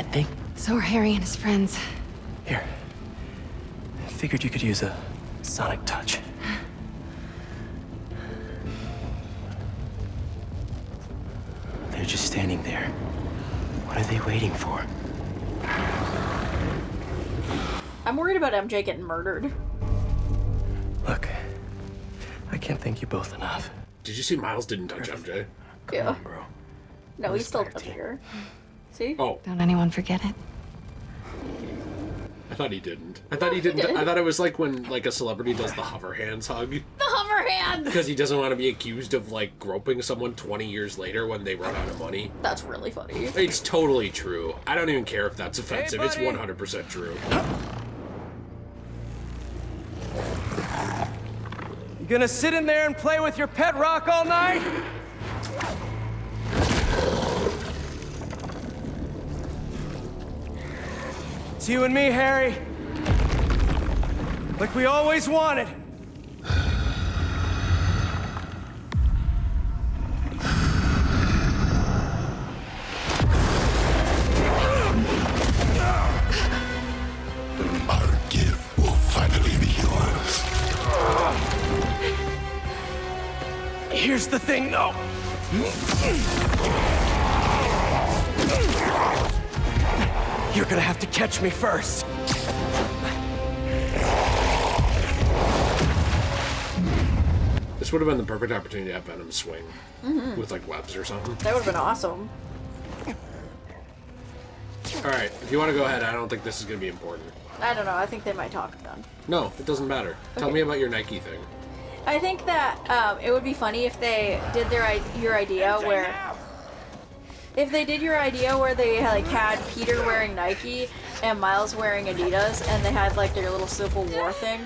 bad thing? So are Harry and his friends. Here. I figured you could use a sonic touch. They're just standing there. What are they waiting for? I'm worried about MJ getting murdered. Look, I can't thank you both enough. Did you see Miles didn't touch MJ? Yeah. On, bro. No, he's still touching her. See? Oh, Don't anyone forget it. I thought he didn't. I thought he didn't. did. I thought it was like when like a celebrity does the hover hands hug. The hover hands! Because he doesn't want to be accused of like groping someone 20 years later when they run out of money. That's really funny. It's totally true. I don't even care if that's offensive. It's buddy. 100% true. You gonna sit in there and play with your pet rock all night? It's you and me, Harry. Like we always wanted. Our gift will finally be yours. Here's the thing, though. You're gonna have to catch me first. This would have been the perfect opportunity to have Venom swing with like webs or something. That would have been awesome. Alright, if you want to go ahead, I don't think this is going to be important. I don't know. I think they might talk then. No, it doesn't matter. Tell Okay. me about your Nike thing. I think that it would be funny if they did your idea where if they did your idea where they like had Peter wearing Nike and Miles wearing Adidas and they had like their little Civil War thing.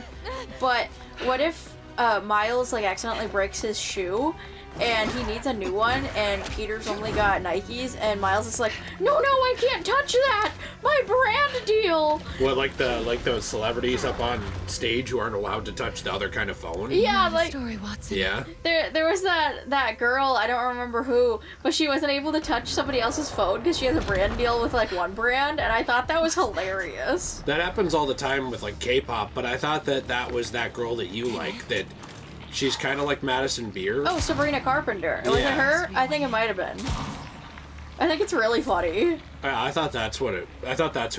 But what if Miles like accidentally breaks his shoe and he needs a new one and Peter's only got Nikes and Miles is like, no, I can't touch that! My brand deal! What, like those celebrities up on stage who aren't allowed to touch the other kind of phone? Yeah, like Story, Watson. Yeah? there was that girl, I don't remember who, but she wasn't able to touch somebody else's phone because she has a brand deal with like one brand, and I thought that was hilarious. That happens all the time with like K-pop, but I thought that was that girl that you like, that she's kind of like Madison Beer. Oh, Sabrina Carpenter. Was it Yeah. her? I think it might have been. I think it's really funny. I thought that's who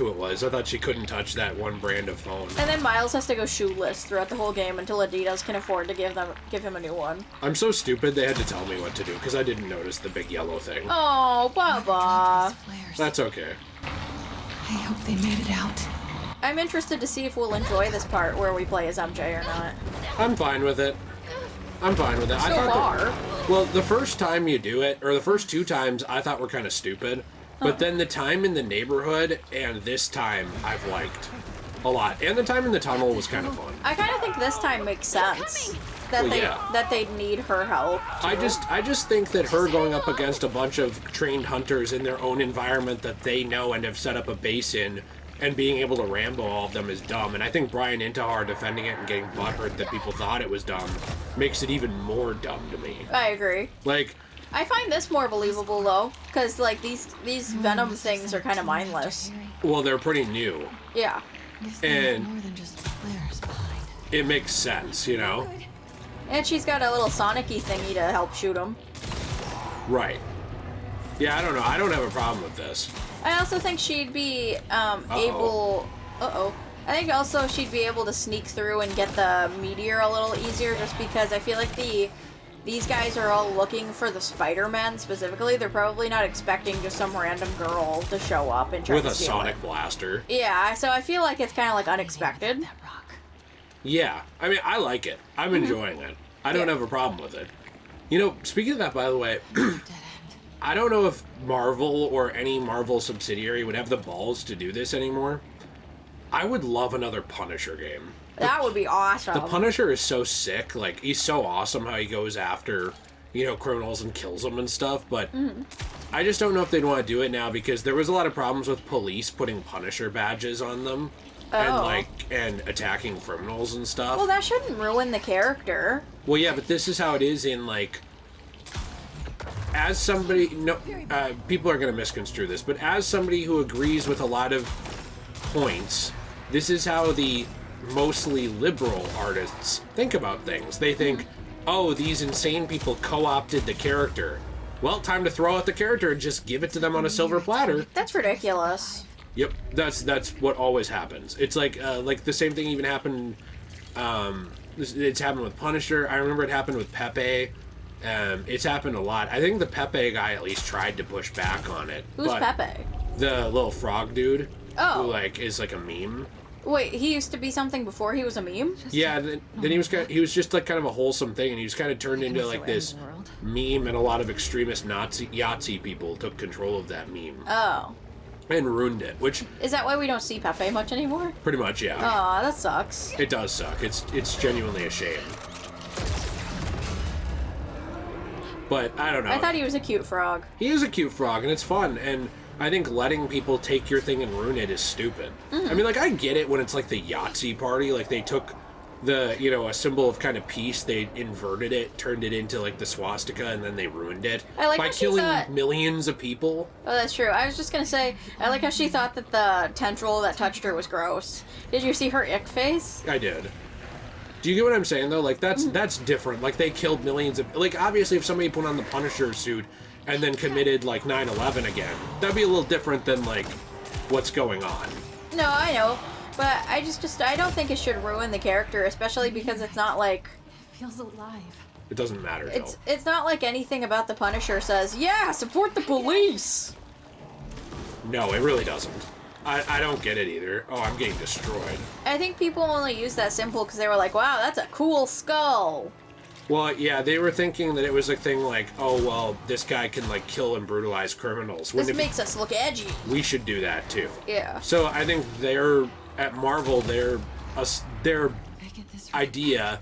it was. I thought she couldn't touch that one brand of phone. And then Miles has to go shoeless throughout the whole game until Adidas can afford to give him a new one. I'm so stupid they had to tell me what to do because I didn't notice the big yellow thing. Oh, Baba. Flares. That's okay. I hope they made it out. I'm interested to see if we'll enjoy this part where we play as MJ or not. I'm fine with it. I So thought far. well, the first time you do it, or the first two times, I thought were kind of stupid. But then the time in the neighborhood and this time I've liked a lot. And the time in the tunnel was kind of fun. I kind of think this time makes sense that Well, that they need her help. I just think that her going up against a bunch of trained hunters in their own environment that they know and have set up a base in, and being able to Rambo all of them is dumb. And I think Brian Intihar defending it and getting butthurt that people thought it was dumb makes it even more dumb to me. I agree. Like, I find this more believable though, because like these Venom things are kind of mindless. well, they're pretty new. Yeah. Guess there's And- more than just flares behind. It makes sense, you know? And she's got a little Sonic-y thingy to help shoot him. Right. Yeah, I don't know. I don't have a problem with this. I also think she'd be able. I think also she'd be able to sneak through and get the meteor a little easier, just because I feel like these guys are all looking for the Spider-Man specifically. They're probably not expecting just some random girl to show up and try With to a steal sonic it. blaster. Yeah, so I feel like it's kind of like unexpected. That rock. Yeah. I mean, I like it. I'm enjoying it. I don't Yeah. have a problem with it. You know, speaking of that, by the way, Dead end. I don't know if Marvel or any Marvel subsidiary would have the balls to do this anymore. I would love another Punisher game. That would be awesome. The Punisher is so sick. Like, he's so awesome how he goes after, you know, criminals and kills them and stuff. But I just don't know if they'd want to do it now because there was a lot of problems with police putting Punisher badges on them. Oh. And attacking criminals and stuff. Well, that shouldn't ruin the character. Well, yeah, but this is how it is in, like, as somebody, people are going to misconstrue this, but as somebody who agrees with a lot of points, this is how the mostly liberal artists think about things. They think, oh, these insane people co-opted the character. Well, time to throw out the character and just give it to them on a silver platter. That's ridiculous. Yep, that's what always happens. It's like the same thing even happened. It's happened with Punisher. I remember it happened with Pepe. It's happened a lot. I think the Pepe guy at least tried to push back on it. Who's Pepe? The little frog dude. Oh. Who like is like a meme. Wait, he used to be something before he was a meme? Yeah, then he was just like kind of a wholesome thing, and he was kind of turned into like this meme, and a lot of extremist Nazi Yahtzee people took control of that meme. Oh. And ruined it, which... Is that why we don't see Pepe much anymore? Pretty much, yeah. Aw, that sucks. It does suck. It's genuinely a shame. But, I don't know. I thought he was a cute frog. He is a cute frog, and it's fun, and I think letting people take your thing and ruin it is stupid. I mean, like, I get it when it's like the Yahtzee party, like they took the, a symbol of kind of peace, they inverted it, turned it into like the swastika, and then they ruined it I like by how she killing thought- millions of people. Oh, that's true. I was just gonna say, I like how she thought that the tendril that touched her was gross. Did you see her ick face? I did. Do you get what I'm saying, though? Like, that's different. Like, they killed millions of... Like, obviously, if somebody put on the Punisher suit and then committed, like, 9/11 again, that'd be a little different than, like, what's going on. No, I know. But I I don't think it should ruin the character, especially because it's not like... It feels alive. It doesn't matter, though. It's not like anything about the Punisher says, yeah, support the police! No, it really doesn't. I don't get it either. Oh, I'm getting destroyed. I think people only use that symbol because they were like, wow, that's a cool skull. Well, yeah, they were thinking that it was a thing like, oh, well, this guy can, like, kill and brutalize criminals. This makes us look edgy. We should do that, too. Yeah. So I think at Marvel, their idea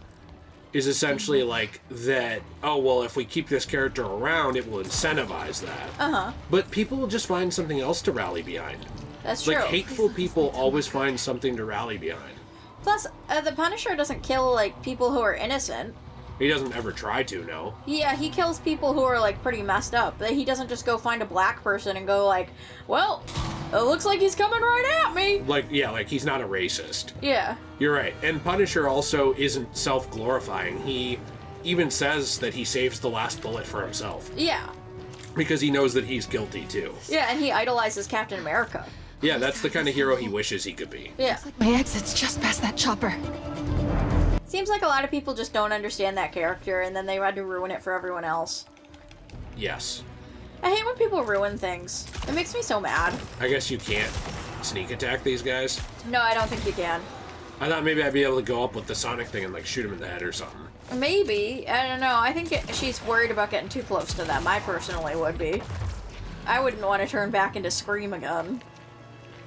is essentially like that, oh, well, if we keep this character around, it will incentivize that. Uh-huh. But people will just find something else to rally behind. That's true. Like, hateful people always find something to rally behind. Plus, the Punisher doesn't kill, like, people who are innocent. He doesn't ever try to, no. Yeah, he kills people who are, like, pretty messed up. He doesn't just go find a black person and go, like, well, it looks like he's coming right at me. Like, yeah, like, he's not a racist. Yeah. You're right. And Punisher also isn't self-glorifying. He even says that he saves the last bullet for himself. Yeah. Because he knows that he's guilty, too. Yeah, and he idolizes Captain America. Yeah, that's the kind of hero he wishes he could be. Yeah. My exit's just past that chopper. Seems like a lot of people just don't understand that character, and then they had to ruin it for everyone else. Yes. I hate when people ruin things. It makes me so mad. I guess you can't sneak attack these guys. No, I don't think you can. I thought maybe I'd be able to go up with the Sonic thing and, like, shoot him in the head or something. Maybe. I don't know. I think she's worried about getting too close to them. I personally would be. I wouldn't want to turn back into Scream again.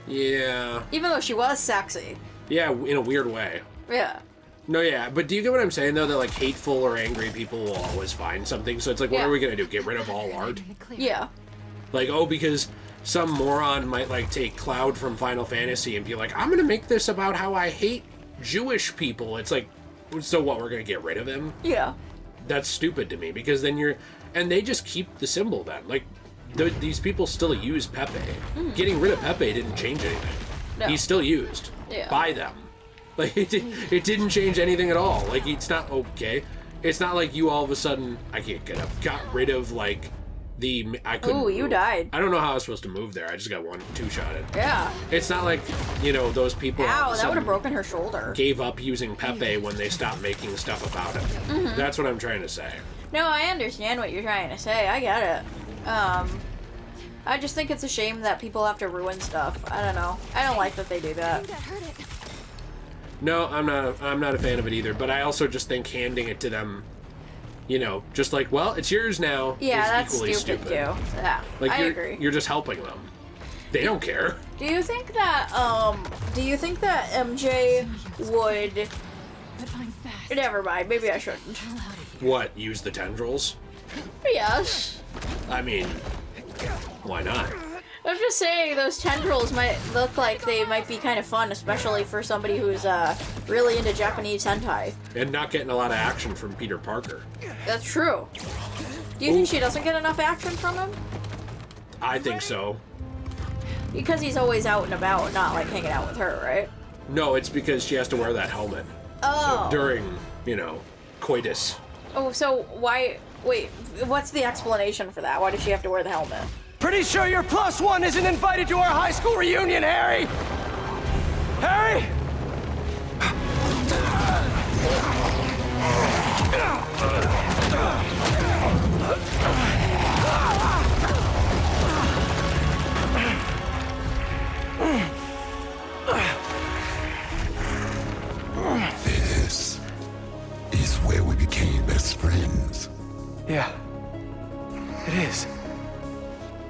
Yeah. Even though she was sexy. Yeah, in a weird way. Yeah. No, yeah, but do you get what I'm saying, though? That, like, hateful or angry people will always find something. So it's like, what Yeah. are we going to do? Get rid of all art? Yeah. Like, oh, because some moron might, like, take Cloud from Final Fantasy and be like, I'm going to make this about how I hate Jewish people. It's like, so what, we're going to get rid of him? Yeah. That's stupid to me, because then you're... And they just keep the symbol then. Like, these people still use Pepe. Getting rid of Pepe didn't change anything. No. He's still used by them. Like, it didn't change anything at all. Like, it's not okay. It's not like you all of a sudden... I can't get up. Got rid of, like, the... I couldn't Ooh, you move. died. I don't know how I was supposed to move there. I just got two-shotted. Yeah. It's not like, those people... all of Ow, a that would sudden have broken her shoulder. gave up using Pepe when they stopped making stuff about him. That's what I'm trying to say. No, I understand what you're trying to say. I get it. I just think it's a shame that people have to ruin stuff. I don't know. I don't like that they do that. No, I'm not a fan of it either, but I also just think handing it to them, just like, well, it's yours now, Yeah, is that's equally stupid too. Yeah, Like, I you're, agree. You're just helping them. They don't care. Do you think that MJ would... But I'm fast. Never mind, maybe I shouldn't. What, use the tendrils? Yes. I mean, why not? I'm just saying those tendrils might look like they might be kind of fun, especially for somebody who's really into Japanese hentai. And not getting a lot of action from Peter Parker. That's true. Do you think she doesn't get enough action from him? I think so. Because he's always out and about, not like hanging out with her, right? No, it's because she has to wear that helmet. Oh. So during, coitus. Oh, so why... Wait, what's the explanation for that? Why does she have to wear the helmet? Pretty sure your +1 isn't invited to our high school reunion, Harry! Harry! This is where we became best friends. Yeah, it is.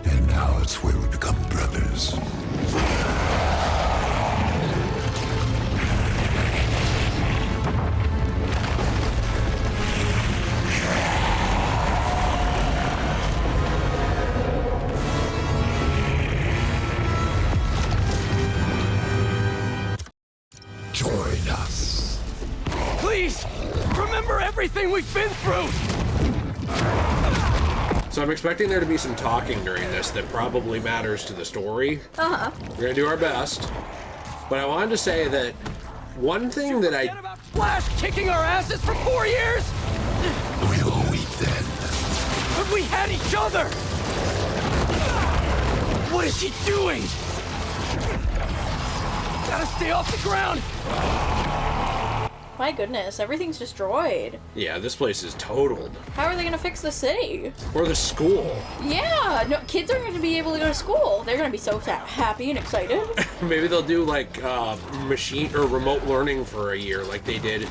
And now it's where we become brothers. Join us. Please, remember everything we've been through! So I'm expecting there to be some talking during this that probably matters to the story. Uh-huh. We're gonna do our best. But I wanted to say that one thing that Forget about Flash kicking our asses for 4 years! We were weak then. But we had each other! What is he doing? Gotta stay off the ground! My goodness, everything's destroyed. Yeah, this place is totaled. How are they gonna fix the city? Or the school. Yeah, no, kids aren't gonna be able to go to school. They're gonna be so happy and excited. Maybe they'll do like machine or remote learning for a year like they did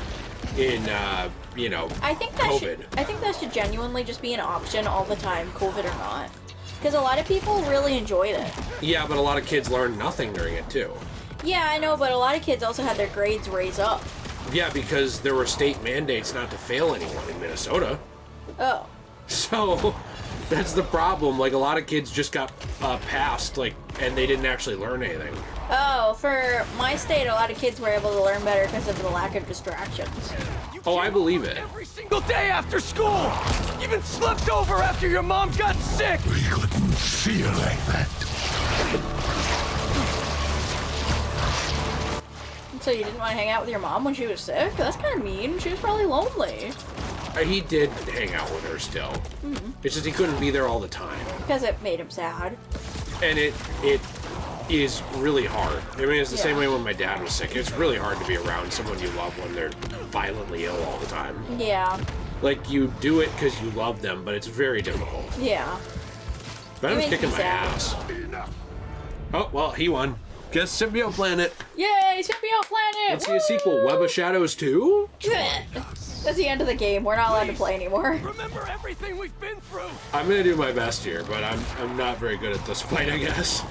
in I think that COVID. I think that should genuinely just be an option all the time, COVID or not. Because a lot of people really enjoyed it. Yeah, but a lot of kids learned nothing during it too. Yeah, I know, but a lot of kids also had their grades raised up. Yeah, because there were state mandates not to fail anyone in Minnesota. Oh. So that's the problem. Like a lot of kids just got passed, and they didn't actually learn anything. Oh, for my state, a lot of kids were able to learn better because of the lack of distractions. Oh, I believe it. Every single day after school! Even slept over after your mom got sick! We couldn't feel like that. So you didn't want to hang out with your mom when she was sick? That's kind of mean. She was probably lonely. He did hang out with her still. Mm-hmm. It's just he couldn't be there all the time. Because it made him sad. And it is really hard. I mean, it's the same way when my dad was sick. It's really hard to be around someone you love when they're violently ill all the time. Yeah. Like, you do it because you love them, but it's very difficult. Yeah. Venom's It makes kicking me my sad. ass. Oh, well, he won. Guess Symbiote Planet. Yay, Symbiote Planet! Let's see a sequel. Web of Shadows 2? That's the end of the game. We're not allowed to play anymore. Remember everything we've been through! I'm gonna do my best here, but I'm not very good at this fight, I guess.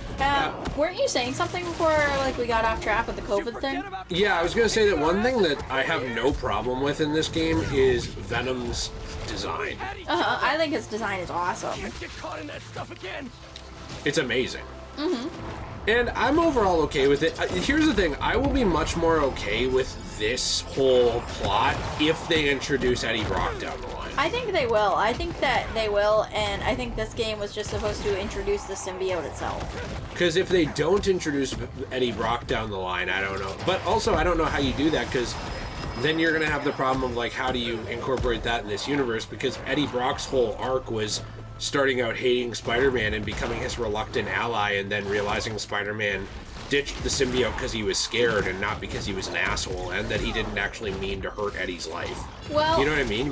Weren't you saying something before, we got off track with the COVID thing? Yeah, I was gonna say that one thing that I have no problem with in this game is Venom's design. Uh-huh. I think his design is awesome. Can't get caught in that stuff again! It's amazing. And I'm overall okay with it. Here's the thing, I will be much more okay with this whole plot if they introduce Eddie Brock down the line. I think they will. I think that they will, and I think this game was just supposed to introduce the symbiote itself. Because if they don't introduce Eddie Brock down the line, I don't know. But also, I don't know how you do that, because then you're going to have the problem of, how do you incorporate that in this universe? Because Eddie Brock's whole arc was starting out hating Spider-Man and becoming his reluctant ally, and then realizing Spider-Man ditched the symbiote because he was scared and not because he was an asshole, and that he didn't actually mean to hurt Eddie's life. Well, you know what I mean?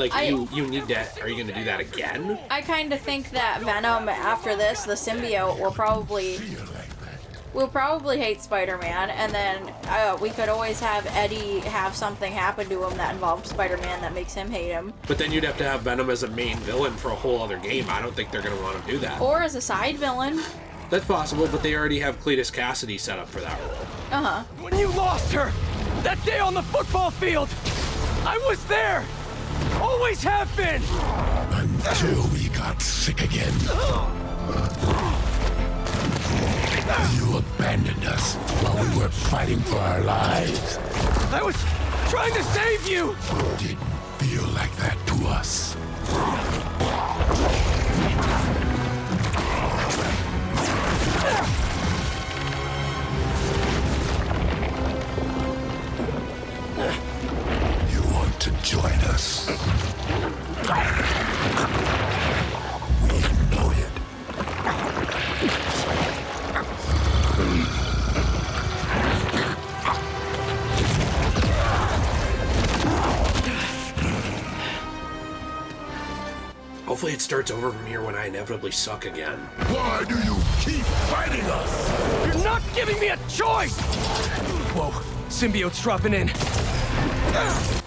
You need to... Are you going to do that again? I kind of think that Venom, after this, the symbiote, will probably hate Spider-Man, and then we could always have Eddie have something happen to him that involved Spider-Man that makes him hate him. But then you'd have to have Venom as a main villain for a whole other game. I don't think they're going to want to do that. Or as a side villain. That's possible, but they already have Cletus Cassidy set up for that role. Uh-huh. When you lost her, that day on the football field, I was there! Always have been! Until we got sick again. You abandoned us while we were fighting for our lives. I was trying to save you! Didn't feel like that to us. it starts over from here when I inevitably suck again. Why do you keep fighting us? You're not giving me a choice! Whoa, symbiote's dropping in.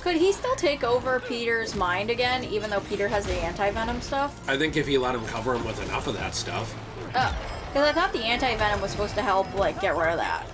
Could he still take over Peter's mind again, even though Peter has the anti-venom stuff? I think if you let him cover him with enough of that stuff. Oh, because I thought the anti-venom was supposed to help, like, get rid of that.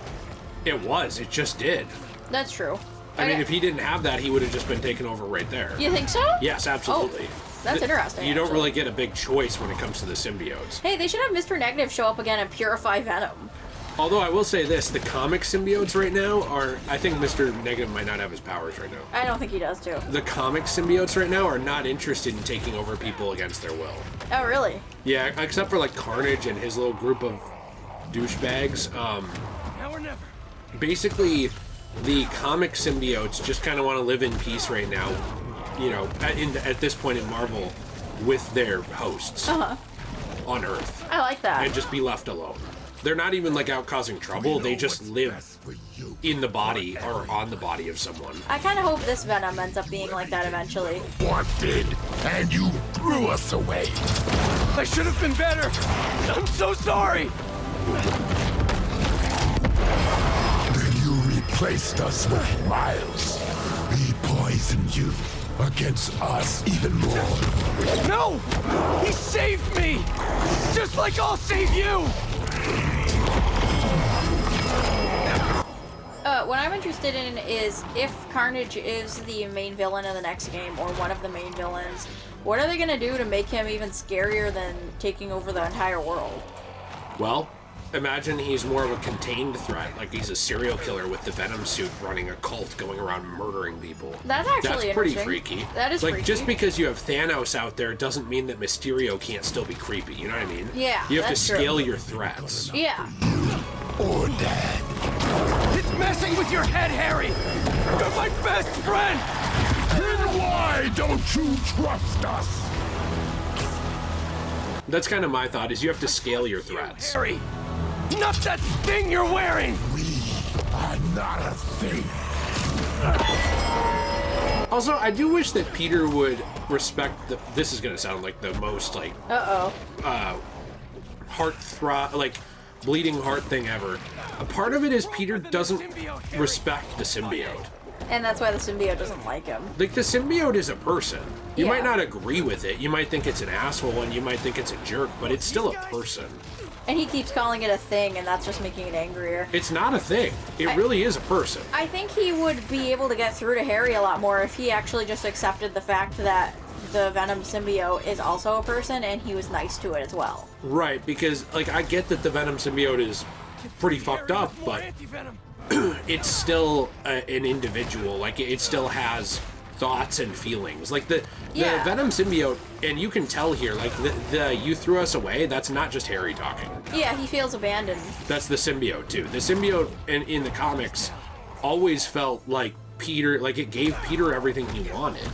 It just did. That's true. I mean, if he didn't have that, he would have just been taken over right there. You think so? Yes, absolutely. Oh, that's interesting. You don't actually. really get a big choice when it comes to the symbiotes. Hey, they should have Mr. Negative show up again and purify Venom. Although I will say this, the comic symbiotes right now are... I think Mr. Negative might not have his powers right now. I don't think he does, too. The comic symbiotes right now are not interested in taking over people against their will. Oh, really? Yeah, except for like Carnage and his little group of douchebags. Now or never. Basically, the comic symbiotes just kind of want to live in peace right now, you know, at this point in Marvel, with their hosts on Earth. I like that. And just be left alone. They're not even like out causing trouble, they just live in the body or on the body of someone. I kind of hope this Venom ends up being like that eventually. Wanted, and you threw us away. I should have been better. I'm so sorry. Then you replaced us with Miles. He poisoned you against us even more. No! He saved me! Just like I'll save you! What I'm interested in is if Carnage is the main villain in the next game, or one of the main villains, what are they gonna do to make him even scarier than taking over the entire world? Well, imagine he's more of a contained threat, like he's a serial killer with the Venom suit running a cult going around murdering people. That's actually pretty interesting. freaky. That is like, freaky. just because you have Thanos out there doesn't mean that Mysterio can't still be creepy, you know what I mean? Yeah, You have that's to true. scale your threats. Yeah. Or Dad. It's messing with your head, Harry! You're my best friend! Then why don't you trust us? That's kind of my thought, is you have to scale your threats. Harry! Not that thing you're wearing! We are not a thing. Also, I do wish that Peter would respect this is going to sound like the most, like, like, bleeding heart thing ever. A part of it is Peter doesn't respect the symbiote. And that's why the symbiote doesn't like him. Like, the symbiote is a person. You Yeah. might not agree with it. You might think it's an asshole and you might think it's a jerk, but it's still a person. And he keeps calling it a thing, and that's just making it angrier. It's not a thing. It really is a person. I think he would be able to get through to Harry a lot more if he actually just accepted the fact that the Venom symbiote is also a person, and he was nice to it as well. Right, because, like, I get that the Venom symbiote is pretty fucked up, but it's still an individual. Like, it still has thoughts and feelings. Like, the Yeah. Venom symbiote, and you can tell here, like, the you threw us away, that's not just Harry talking. Yeah, he feels abandoned. That's the symbiote, too. The symbiote in the comics always felt like Peter, like, it gave Peter everything he wanted.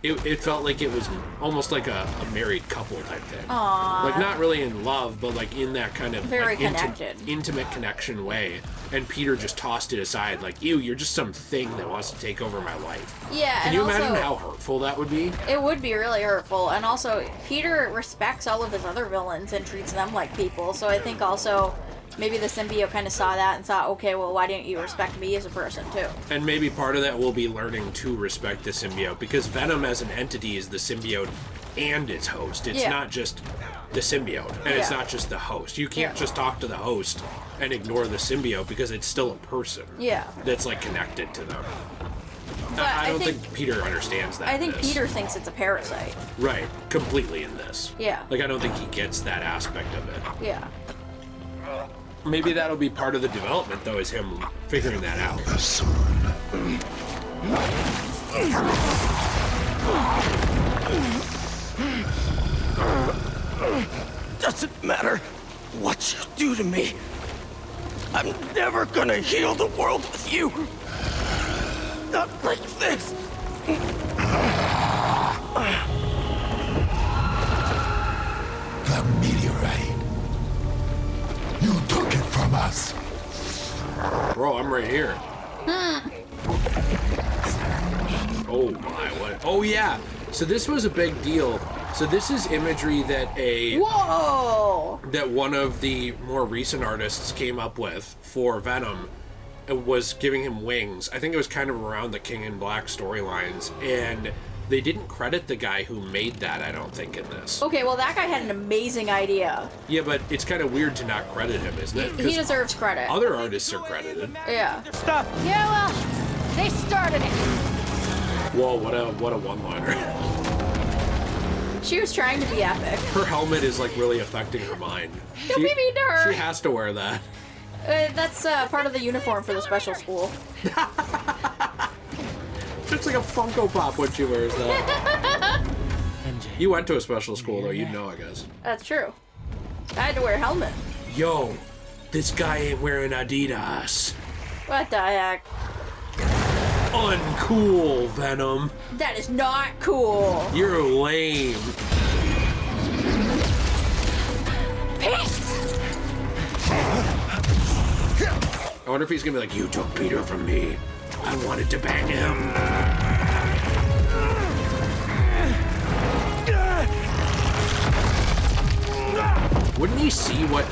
It felt like it was almost like a married couple type thing. Aww. Like, not really in love, but like in that kind of Very like, connected. intimate connection way. And Peter just tossed it aside, like, ew, you're just some thing that wants to take over my life. Yeah, Can and you also, imagine how hurtful that would be? it would be really hurtful. And also, Peter respects all of his other villains and treats them like people. So I think also maybe the symbiote kind of saw that and thought, okay, well, why didn't you respect me as a person too? And maybe part of that will be learning to respect the symbiote, because Venom as an entity is the symbiote and its host. It's Yeah. not just the symbiote, and it's Yeah. not just the host. You can't Yeah. just talk to the host and ignore the symbiote, because it's still a person. Yeah. That's like connected to them. But I don't think Peter understands that. I in think this. Peter thinks it's a parasite. Right, completely in this. Yeah. Like, I don't think he gets that aspect of it. Yeah. Maybe that'll be part of the development, though, is him figuring that out. Doesn't matter what you do to me. I'm never gonna heal the world with you. Not like this. The meteorite. You took it from us. Bro, I'm right here. Oh my, what? Oh yeah. So this was a big deal So this is imagery that Whoa! that one of the more recent artists came up with for Venom. It was giving him wings. I think it was kind of around the King in Black storylines, and they didn't credit the guy who made that, I don't think, in this. Okay, well, that guy had an amazing idea. Yeah, but it's kind of weird to not credit him, isn't it? He deserves credit. Other artists are credited. Yeah. Stop. Yeah, well, they started it. Whoa, what a one-liner. She was trying to be epic. Her helmet is like really affecting her mind. Don't be mean to her. She has to wear that. That's part of the uniform for the special school. It's like a Funko Pop when she wears that. You went to a special school though, you'd know, I guess. That's true. I had to wear a helmet. Yo, this guy ain't wearing Adidas. What the heck? Uncool, Venom. That is not cool. You're lame. Peace! I wonder if he's gonna be like, you took Peter from me. I wanted to bang him. Wouldn't he see what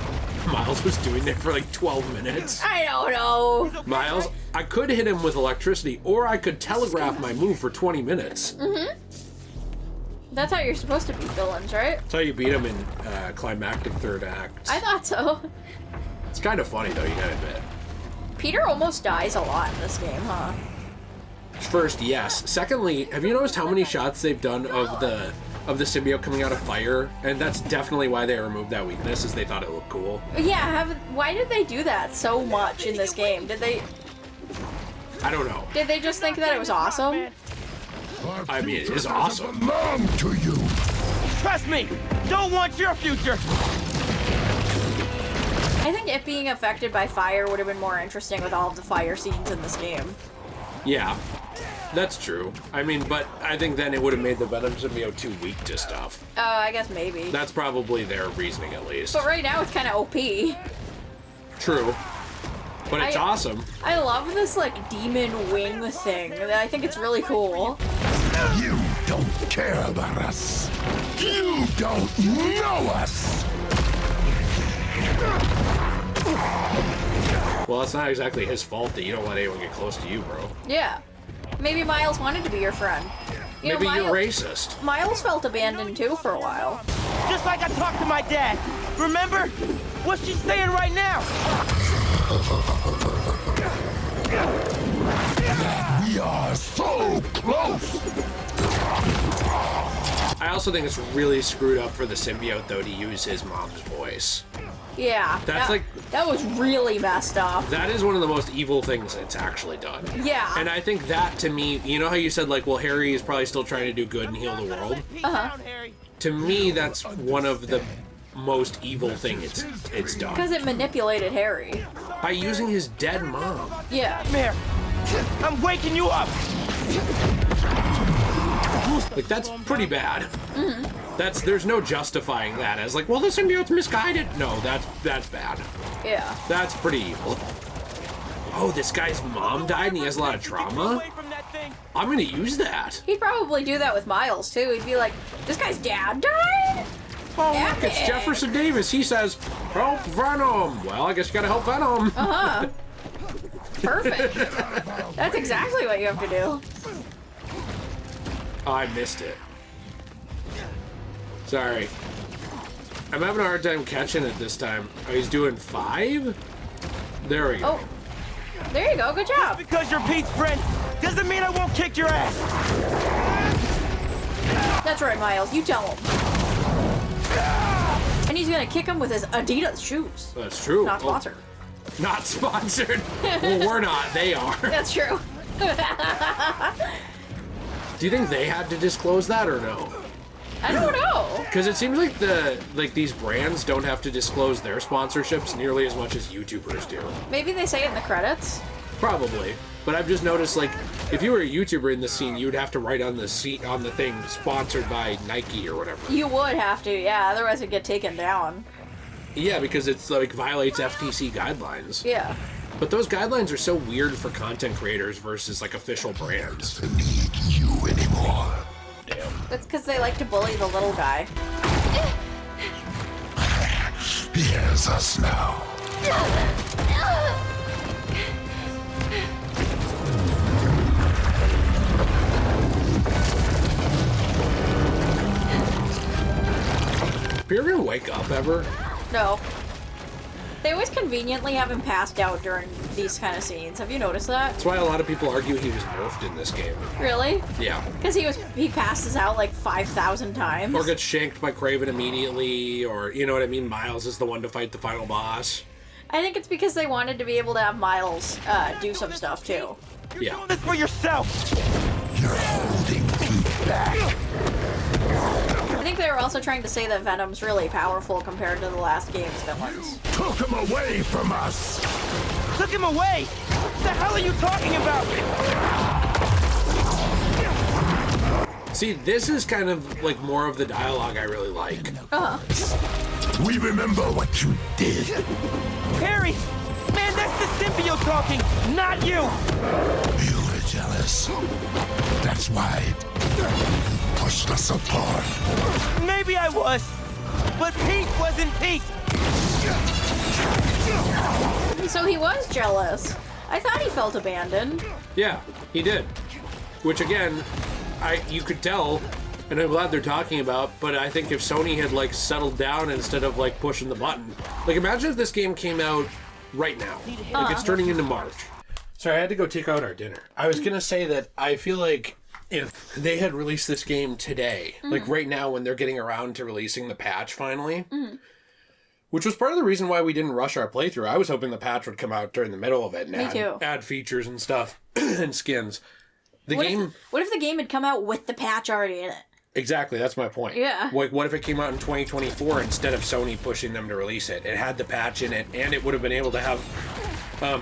Miles was doing there for like 12 minutes? I don't know. Miles, I could hit him with electricity, or I could telegraph my move for 20 minutes. Mm-hmm. That's how you're supposed to beat villains, right? That's how you beat him in climactic third act. I thought so. It's kind of funny though, you gotta admit. Peter almost dies a lot in this game, huh? First, yes. Secondly, have you noticed how many shots they've done of the symbiote coming out of fire? And that's definitely why they removed that weakness, is they thought it looked cool. Yeah, why did they do that so much in this game? I don't know. Did they just think that it was awesome? I mean, it is awesome. Belong to you. Trust me. Don't want your future. I think it being affected by fire would have been more interesting with all of the fire scenes in this game. Yeah, that's true. I mean, but I think then it would have made the Venom symbiote too weak to stuff. Oh, I guess maybe. That's probably their reasoning, at least. But right now it's kind of OP. True. But it's awesome. I love this, like, demon wing thing. I think it's really cool. You don't care about us. You don't know us. Well, it's not exactly his fault that you don't let anyone get close to you, bro. Yeah. Maybe Miles wanted to be your friend. Maybe you're racist. Miles felt abandoned, too, for a while. Just like I talked to my dad. Remember? What's she saying right now? We are so close. I also think it's really screwed up for the symbiote, though, to use his mom's voice. Yeah. That was really messed up. That is one of the most evil things it's actually done. Yeah. And I think that, to me, you know how you said, like, well, Harry is probably still trying to do good and heal the world? Uh-huh. To me, that's one of the most evil things it's done. Because it manipulated Harry. By using his dead mom. Yeah. Come here. I'm waking you up. Like, that's pretty bad. Mm-hmm. There's no justifying that as like, well, the symbiote's misguided. No, that's bad. Yeah. That's pretty evil. Oh, this guy's mom died and he has a lot of trauma? Away from that thing. I'm gonna use that. He'd probably do that with Miles, too. He'd be like, this guy's dad died? Oh, look, it's Jefferson Davis. He says, help Venom. Well, I guess you gotta help Venom. Uh-huh. Perfect. That's exactly what you have to do. Oh, I missed it. Sorry. I'm having a hard time catching it this time. Oh, he's doing 5? There we go. Oh. There you go. Good job. Because you're Pete's friend doesn't mean I won't kick your ass. That's right, Miles. You tell him. And he's gonna kick him with his Adidas shoes. That's true. Not sponsored. Not sponsored. Well, we're not. They are. That's true. Do you think they had to disclose that or no? I don't know. Because it seems like these brands don't have to disclose their sponsorships nearly as much as YouTubers do. Maybe they say it in the credits. Probably. But I've just noticed, like, if you were a YouTuber in the scene, you'd have to write on the thing, sponsored by Nike or whatever. You would have to, yeah. Otherwise it'd get taken down. Yeah, because it's, like, violates FTC guidelines. Yeah. But those guidelines are so weird for content creators versus, like, official brands. I need you anymore. Damn. That's because they like to bully the little guy. Here's us now. You're gonna wake up ever? No. They always conveniently have him passed out during these kind of scenes. Have you noticed that? That's why a lot of people argue he was nerfed in this game. Really? Yeah. Because he passes out like 5,000 times. Or gets shanked by Kraven immediately, or, you know what I mean? Miles is the one to fight the final boss. I think it's because they wanted to be able to have Miles do some stuff too. You're doing this for yourself. You're holding Pete back. I think they were also trying to say that Venom's really powerful compared to the last game's villains. Took him away from us. Took him away. What the hell are you talking about? See, this is kind of like more of the dialogue I really like. We remember what you did. Harry, man, that's the symbiote talking, not you. You were jealous. That's why you pushed us apart. Maybe I was, but Pete wasn't Pete. So he was jealous. I thought he felt abandoned. Yeah, he did. Which again, you could tell, and I'm glad they're talking about, but I think if Sony had like settled down instead of like pushing the button. Like imagine if this game came out right now. Like it's turning into March. Sorry, I had to go take out our dinner. I was gonna say that I feel like if they had released this game today, like right now when they're getting around to releasing the patch finally, which was part of the reason why we didn't rush our playthrough. I was hoping the patch would come out during the middle of it and add features and stuff and skins. What if the game had come out with the patch already in it? Exactly, that's my point. Yeah. Like, what if it came out in 2024 instead of Sony pushing them to release it? It had the patch in it, and it would have been able to have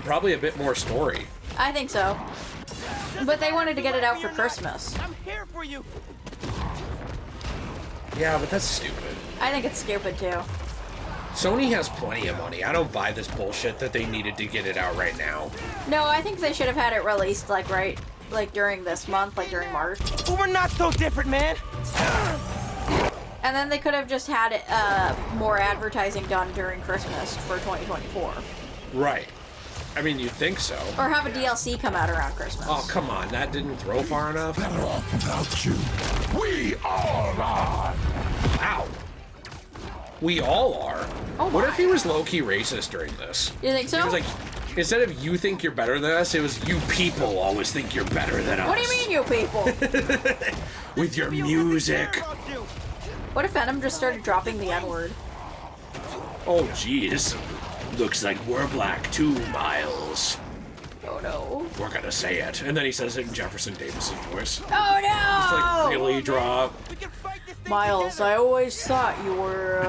probably a bit more story. I think so. But they wanted to get it out for Christmas. I'm here for you. Yeah, but that's stupid. I think it's stupid too. Sony has plenty of money. I don't buy this bullshit that they needed to get it out right now. No, I think they should have had it released like during this month, like during March. But we're not so different, man. And then they could have just had it, more advertising done during Christmas for 2024. Right. I mean, you'd think so. Or have a DLC come out around Christmas. Oh, come on. That didn't throw far enough? Better off without you. We all are. Wow. We all are. Oh What my. if he was low-key racist during this? You think so? He was like, instead of you think you're better than us, it was you people always think you're better than us. What do you mean, you people? With your music. What if Venom just started dropping the N-word? Oh, jeez. Looks like we're black too, Miles. Oh no. We're gonna say it. And then he says it in Jefferson Davis's voice. Oh It's no! like, really drop. We can fight this thing Miles, together. I always thought you were,